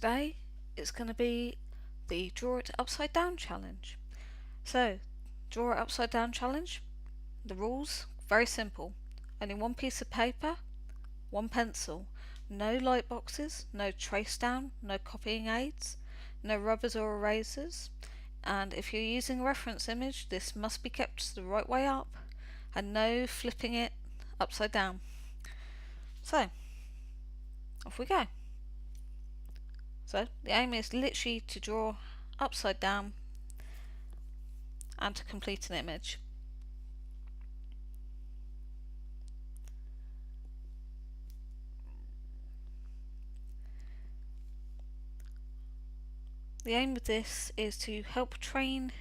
Today it's going to be the Draw It Upside Down challenge. So, Draw It Upside Down challenge, the rules, very simple. Only one piece of paper, one pencil, no light boxes, no trace down, no copying aids, no rubbers or erasers, and if you're using a reference image this must be kept the right way up, and no flipping it upside down. So, off we go. So the aim is literally to draw upside down and to complete an image. The aim of this is to help train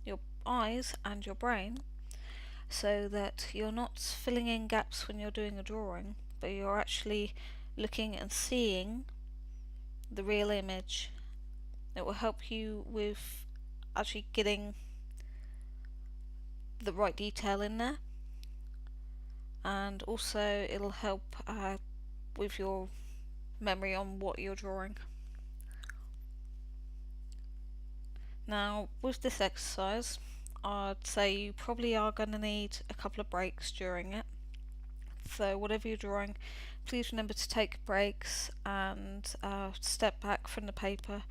your eyes and your brain so that you're not filling in gaps when you're doing a drawing, but you're actually looking and seeing the real image. It will help you with actually getting the right detail in there, and also it'll help with your memory on what you're drawing. Now with this exercise I'd say you probably are going to need a couple of breaks during it, so whatever you're drawing please remember to take breaks and step back from the paper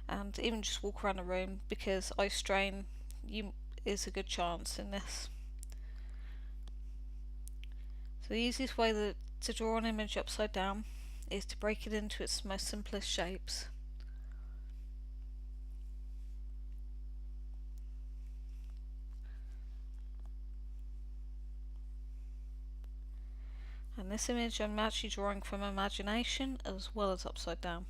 and even just walk around the room, because eye strain is a good chance in this. So the easiest way to draw an image upside down is to break it into its most simplest shapes. And this image I'm actually drawing from imagination as well as upside down.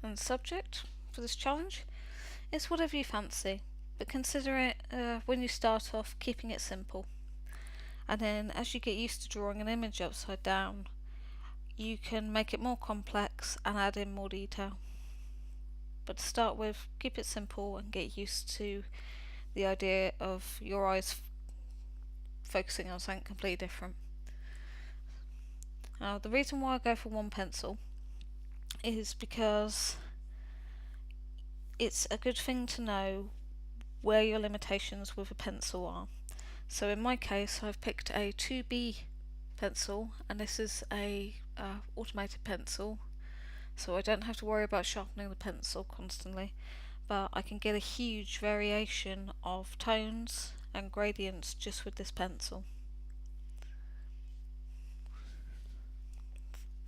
And the subject for this challenge is whatever you fancy, but consider it when you start off keeping it simple, and then as you get used to drawing an image upside down you can make it more complex and add in more detail. But to start with, keep it simple and get used to the idea of your eyes focusing on something completely different. Now the reason why I go for one pencil is because it's a good thing to know where your limitations with a pencil are. So in my case I've picked a 2B pencil, and this is a automated pencil, so I don't have to worry about sharpening the pencil constantly, but I can get a huge variation of tones and gradients just with this pencil.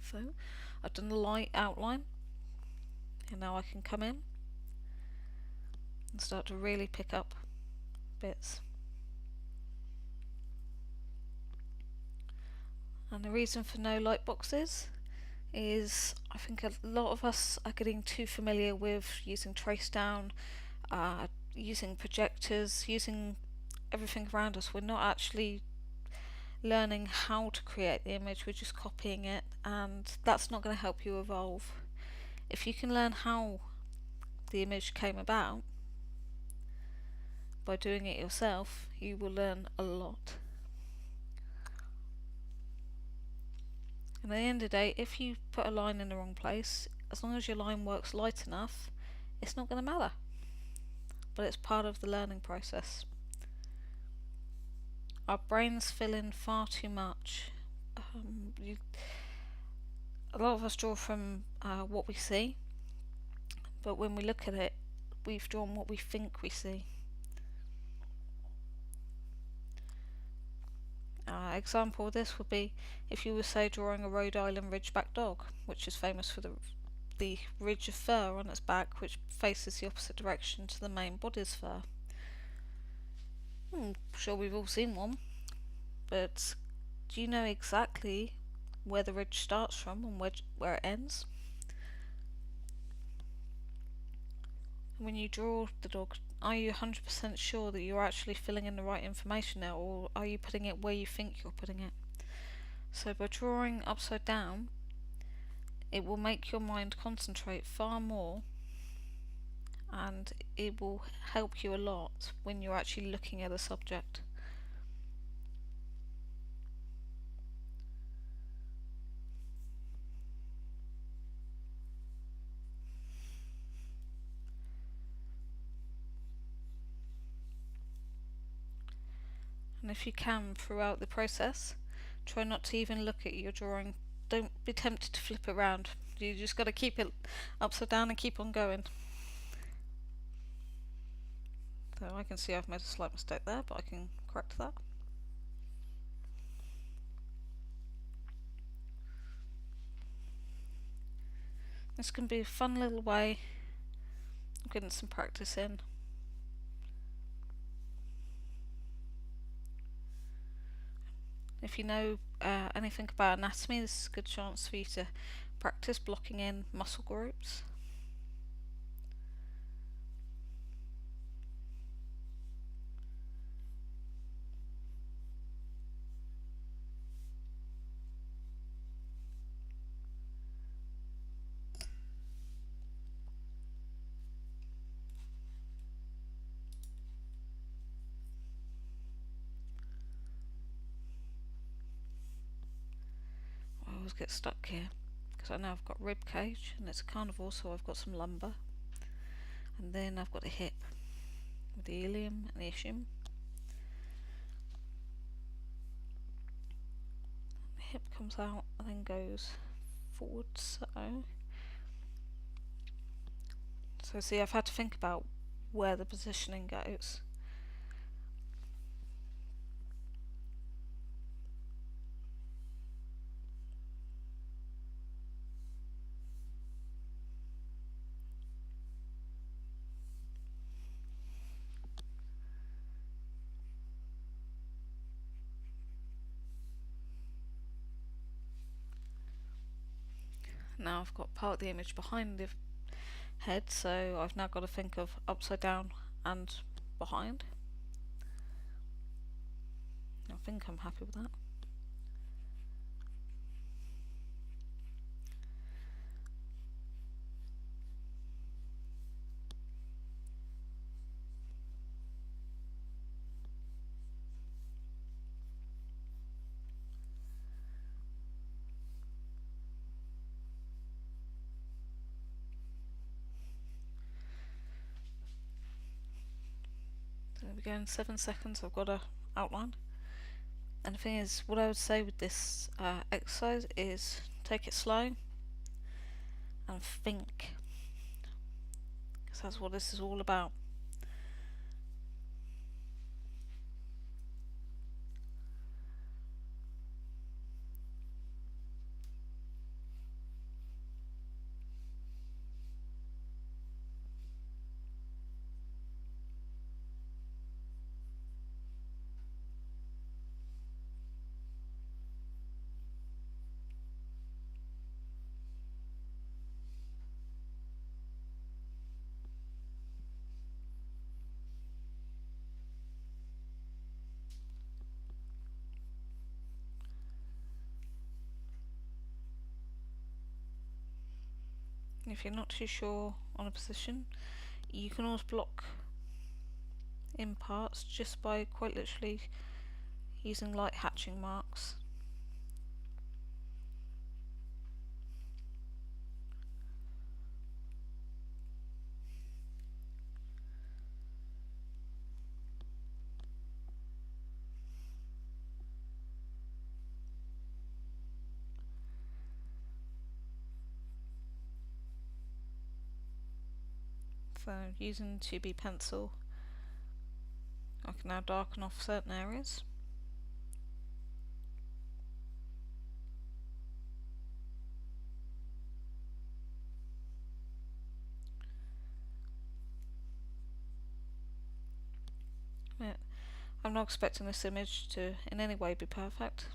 So I've done the light outline, and now I can come in and start to really pick up bits. And the reason for no light boxes is I think a lot of us are getting too familiar with using trace down, using projectors, using everything around us. We're not actually learning how to create the image, we're just copying it, and that's not going to help you evolve. If you can learn how the image came about by doing it yourself, you will learn a lot. And at the end of the day, if you put a line in the wrong place, as long as your line works light enough, it's not going to matter. But it's part of the learning process. Our brains fill in far too much. A lot of us draw from what we see, but when we look at it, we've drawn what we think we see. Example of this would be if you were, say, drawing a Rhode Island Ridgeback dog, which is famous for the ridge of fur on its back which faces the opposite direction to the main body's fur. I'm sure we've all seen one, but do you know exactly where the ridge starts from and where it ends? When you draw the dog, are you 100% sure that you're actually filling in the right information there, or are you putting it where you think you're putting it? So by drawing upside down, it will make your mind concentrate far more, and it will help you a lot when you're actually looking at a subject. And if you can, throughout the process, try not to even look at your drawing. Don't be tempted to flip it around. You just got to keep it upside down and keep on going. So I can see I've made a slight mistake there, but I can correct that. This can be a fun little way of getting some practice in. If you know anything about anatomy, this is a good chance for you to practice blocking in muscle groups. I always get stuck here because I know I've got rib cage, and it's kind of also I've got some lumbar, and then I've got the hip with the ilium and the ischium. The hip comes out and then goes forward, so see, I've had to think about where the positioning goes. Now I've got part of the image behind the head, so I've now got to think of upside down and behind. I think I'm happy with that. There we go, in 7 seconds I've got a outline. And the thing is, what I would say with this exercise is take it slow and think, because that's what this is all about. If you're not too sure on a position, you can always block in parts just by quite literally using light hatching marks. So using 2B pencil, I can now darken off certain areas. Yeah, I'm not expecting this image to in any way be perfect.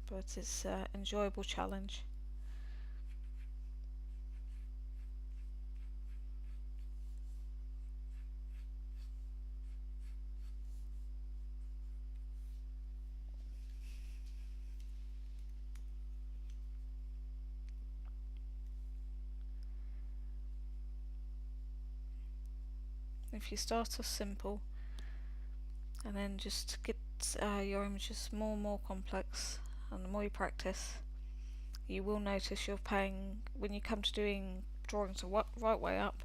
But it's an enjoyable challenge. if you start off simple and then just get your images more and more complex, and the more you practice, you will notice you're paying, when you come to doing drawings the right way up,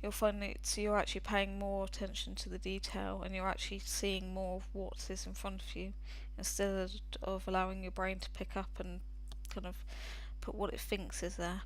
you'll find that you're actually paying more attention to the detail, and you're actually seeing more of what is in front of you, instead of allowing your brain to pick up and kind of put what it thinks is there.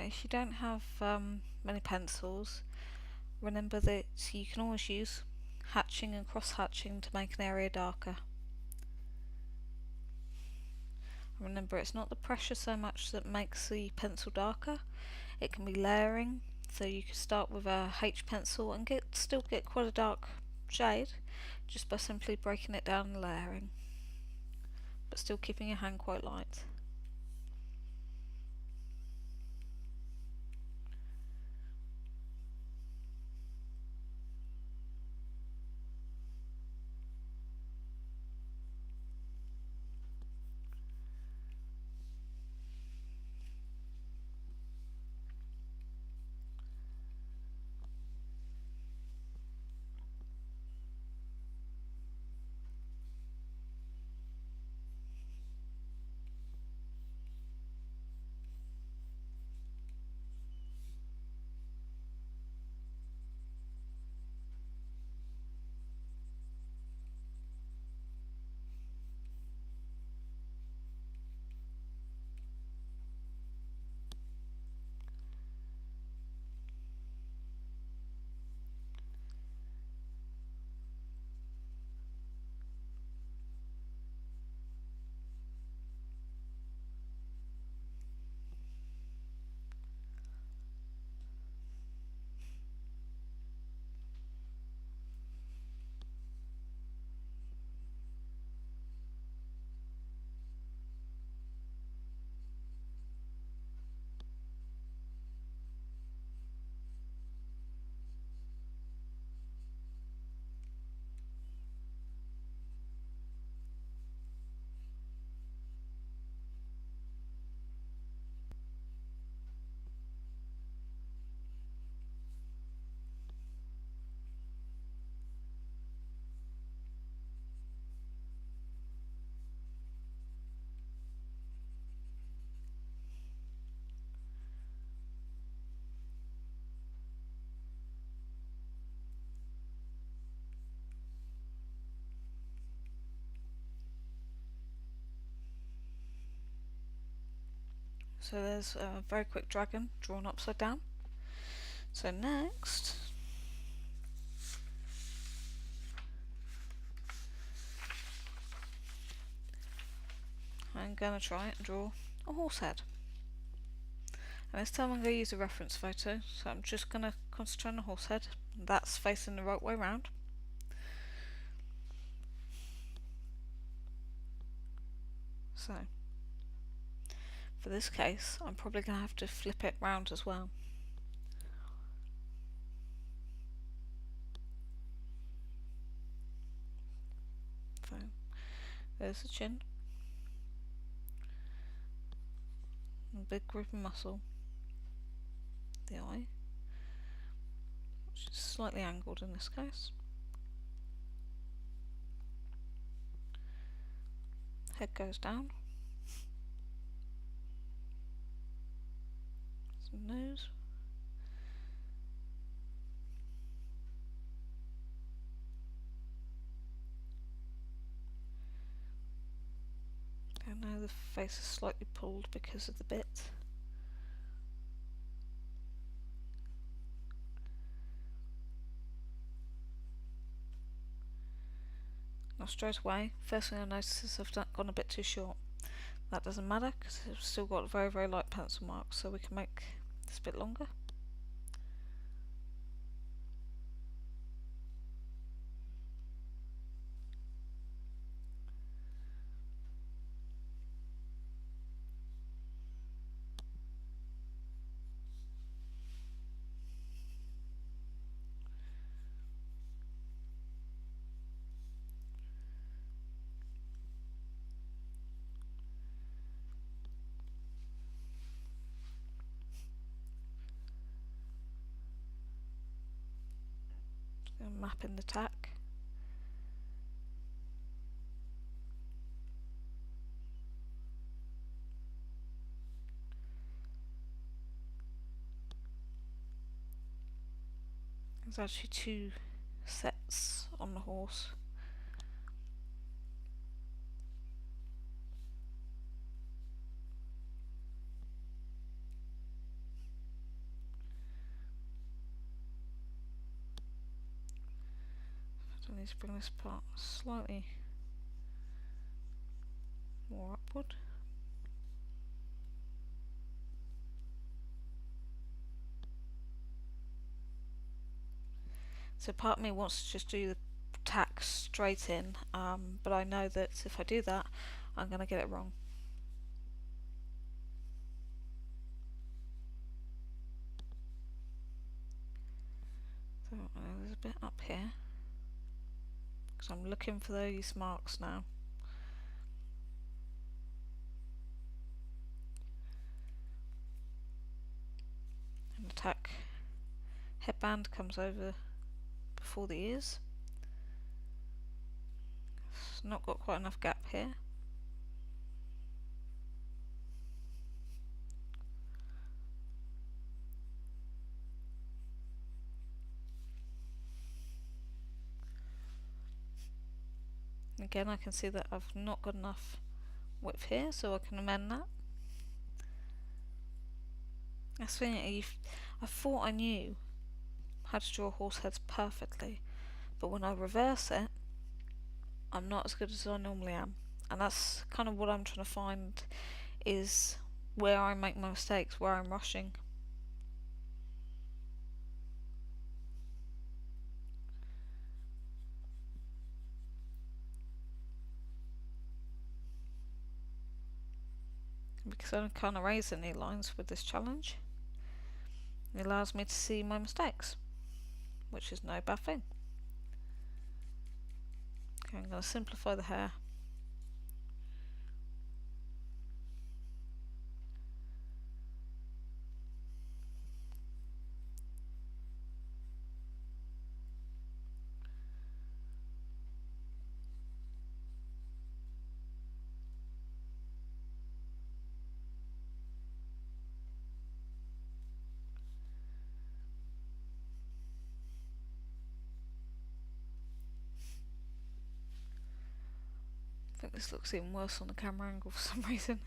If you don't have many pencils, remember that you can always use hatching and cross-hatching to make an area darker. Remember, it's not the pressure so much that makes the pencil darker, it can be layering, so you can start with a H pencil and still get quite a dark shade just by simply breaking it down and layering, but still keeping your hand quite light. So there's a very quick dragon drawn upside down. So next, I'm going to try and draw a horse head. And this time I'm going to use a reference photo, so I'm just going to concentrate on the horse head. That's facing the right way round. So, for this case, I'm probably going to have to flip it round as well. So, there's the chin, a big group of muscle, the eye, which is slightly angled in this case, head goes down, some nose, I know the face is slightly pulled because of the bit. Now straight away, first thing I notice is I've gone a bit too short. That doesn't matter because I've still got very, very light pencil marks, so we can make this a bit longer. Map in the tack. There's actually two sets on the horse. I need to bring this part slightly more upward. So part of me wants to just do the tack straight in, but I know that if I do that, I'm going to get it wrong. So there's a bit up here, because I'm looking for those marks now. And the tack headband comes over before the ears. It's not got quite enough gap here. Again, I can see that I've not got enough width here, so I can amend that. That's the thing, I thought I knew how to draw horse heads perfectly, but when I reverse it, I'm not as good as I normally am. And that's kind of what I'm trying to find, is where I make my mistakes, where I'm rushing. Because I can't erase any lines with this challenge, it allows me to see my mistakes, which is no bad thing. Okay, I'm going to simplify the hair. I think this looks even worse on the camera angle for some reason.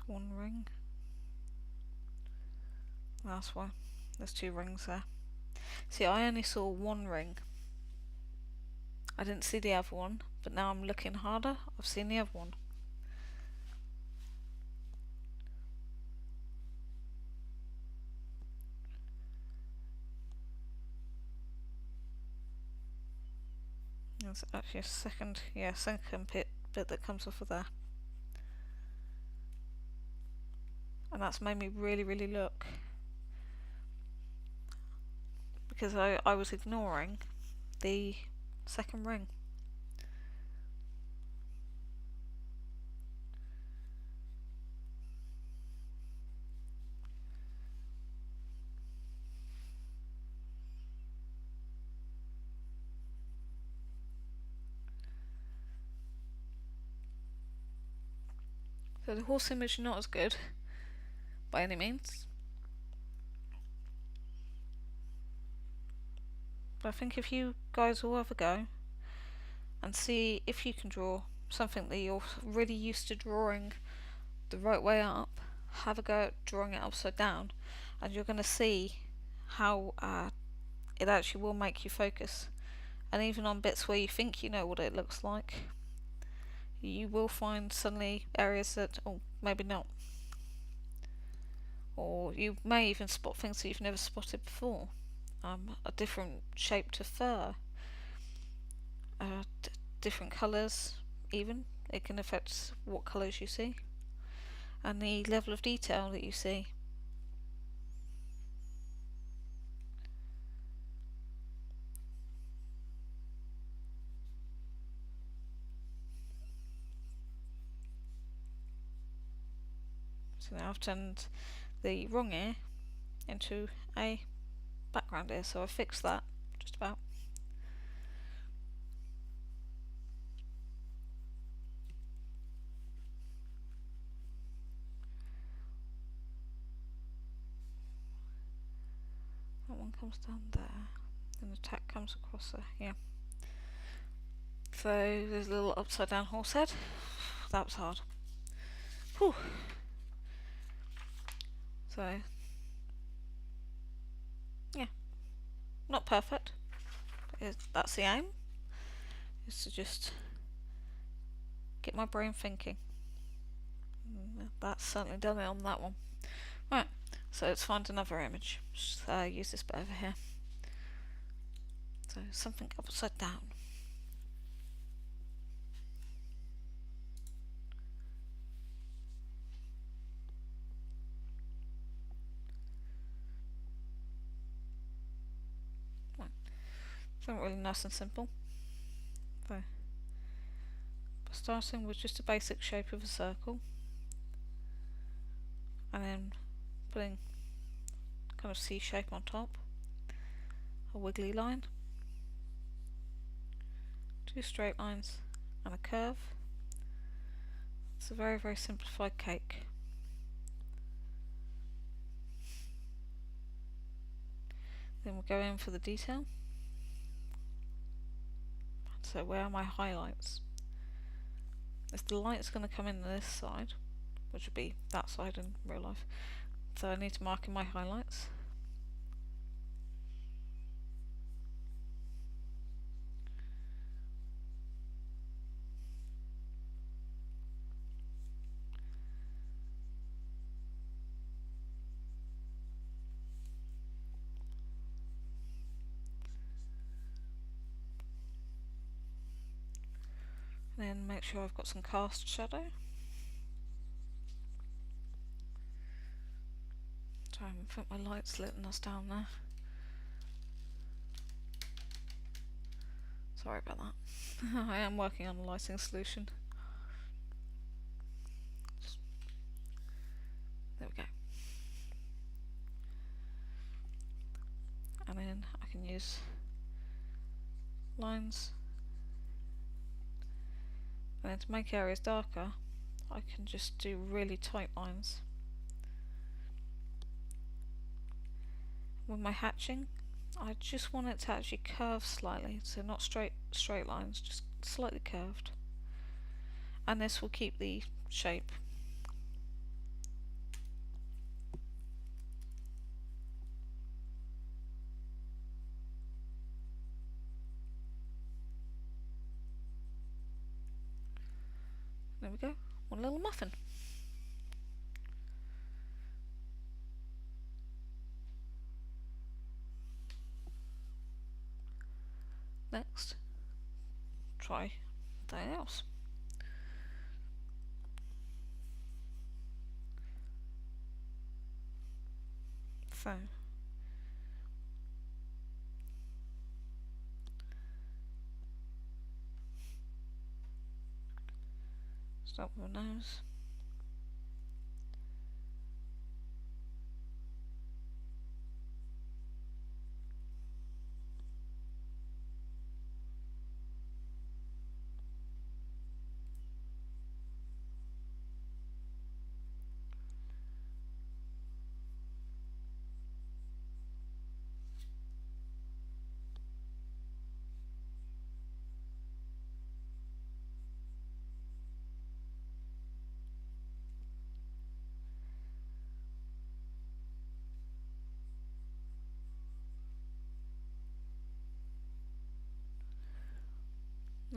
one ring. That's why there's two rings there. See, I only saw one ring. I didn't see the other one, but now I'm looking harder, I've seen the other one. There's actually a second bit that comes off of there. And that's made me really look. Because I was ignoring the second ring. So the horse image not as good by any means. But I think if you guys will have a go and see if you can draw something that you're really used to drawing the right way up, have a go at drawing it upside down, and you're going to see how it actually will make you focus. And even on bits where you think you know what it looks like, you will find suddenly areas that, oh, maybe not. Or you may even spot things that you've never spotted before. A different shape to fur, different colours even. It can affect what colours you see and the level of detail that you see. So now I've turned the wrong ear into a background ear, so I fixed that just about. That one comes down there, and the tack comes across there, yeah. So there's a little upside down horse head. That was hard. Whew. So, yeah, not perfect. That's the aim, is to just get my brain thinking. That's certainly done it on that one. Right, so let's find another image. Just use this bit over here. So something upside down. Right. Something really nice and simple. So, starting with just a basic shape of a circle, and then putting kind of C shape on top, a wiggly line, two straight lines and a curve. It's a very simplified cake. Then we'll go in for the detail. So where are my highlights? If the light's going to come in this side, which would be that side in real life, so I need to mark in my highlights. Then make sure I've got some cast shadow. Sorry, I think my light's letting us down there. Sorry about that. I am working on a lighting solution. There we go. And then I can use lines. And then to make areas darker, I can just do really tight lines. With my hatching, I just want it to actually curve slightly, so not straight lines, just slightly curved. And this will keep the shape There we go, one little muffin. Next, try something else. So, start with my nose.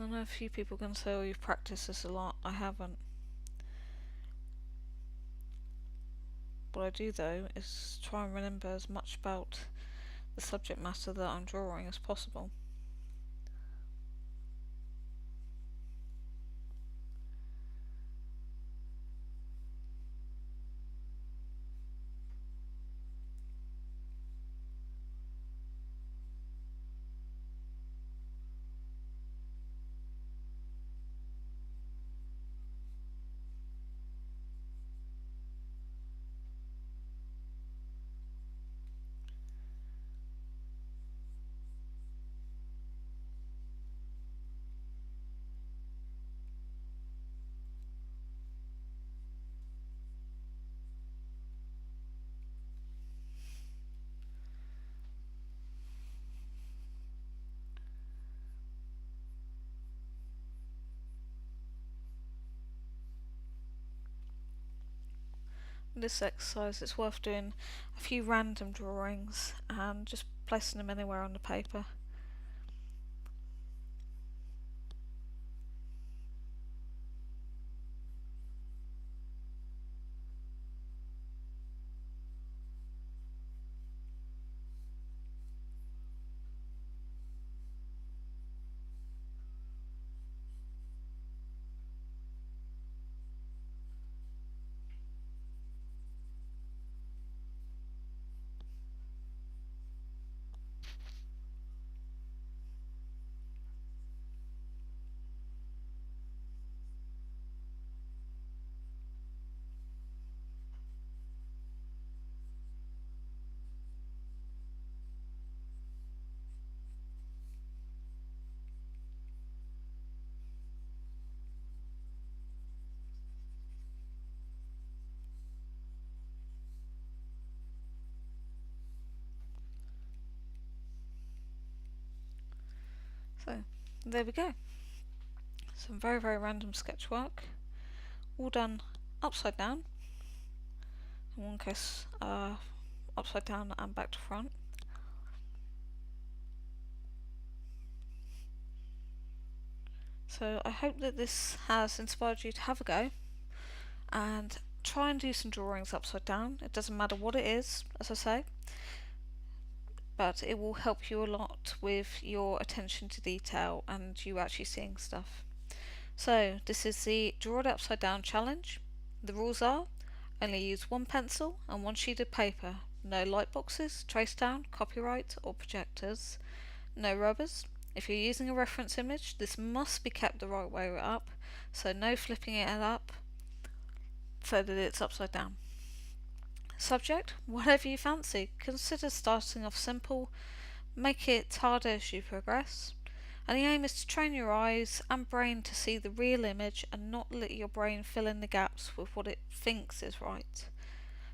I know a few people can say, oh, you've practiced this a lot. I haven't. What I do though is try and remember as much about the subject matter that I'm drawing as possible. This exercise, it's worth doing a few random drawings and just placing them anywhere on the paper. So there we go. Some very, very random sketch work, all done upside down. In one case, upside down and back to front. So I hope that this has inspired you to have a go and try and do some drawings upside down. It doesn't matter what it is, as I say, but it will help you a lot with your attention to detail and you actually seeing stuff. So this is the Draw It Upside Down challenge. The rules are: only use one pencil and one sheet of paper. No light boxes, trace down, copyright or projectors. No rubbers. If you're using a reference image, this must be kept the right way up, so no flipping it up so that it's upside down. Subject, whatever you fancy. Consider starting off simple, make it harder as you progress. And the aim is to train your eyes and brain to see the real image and not let your brain fill in the gaps with what it thinks is right.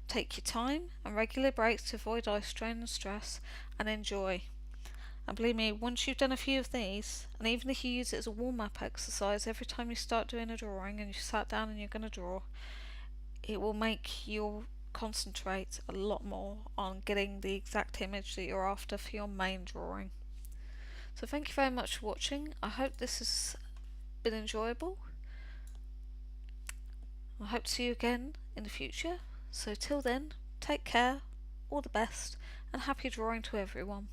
Take your time and regular breaks to avoid eye strain and stress, and enjoy. And believe me, once you've done a few of these, and even if you use it as a warm-up exercise every time you start doing a drawing and you sat down and you're going to draw, it will make you concentrate a lot more on getting the exact image that you're after for your main drawing. So thank you very much for watching. I hope this has been enjoyable. I hope to see you again in the future. So till then, take care, all the best, and happy drawing to everyone.